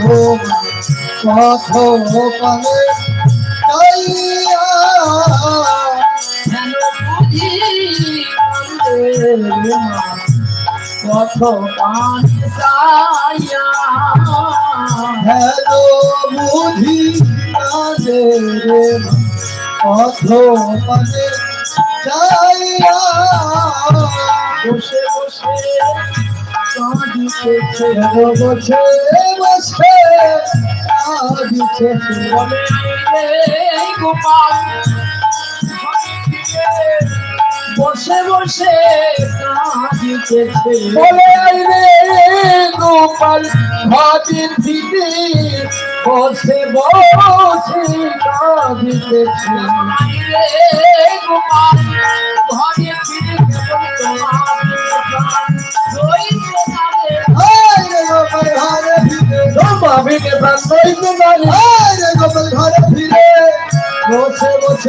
পথ পালে যাইয়া পথ পানে যাইয়া হেন বুঝি কাঁদে রে পথ পালে যাইয়া বসে বসে কাঁদিতেছে বসে বসে কাঁদিতেছে বলে রে গোপাল বসে বসে কাঁদিতেছে বলে রে গোপাল ভাজির দিদি বসে বসে কাঁদিতেছে রে গোপাল ঘরে ফিরে তোমার গোপাল ঘরে ফিরে গোপাল ঘরে ফিরে বসে বসে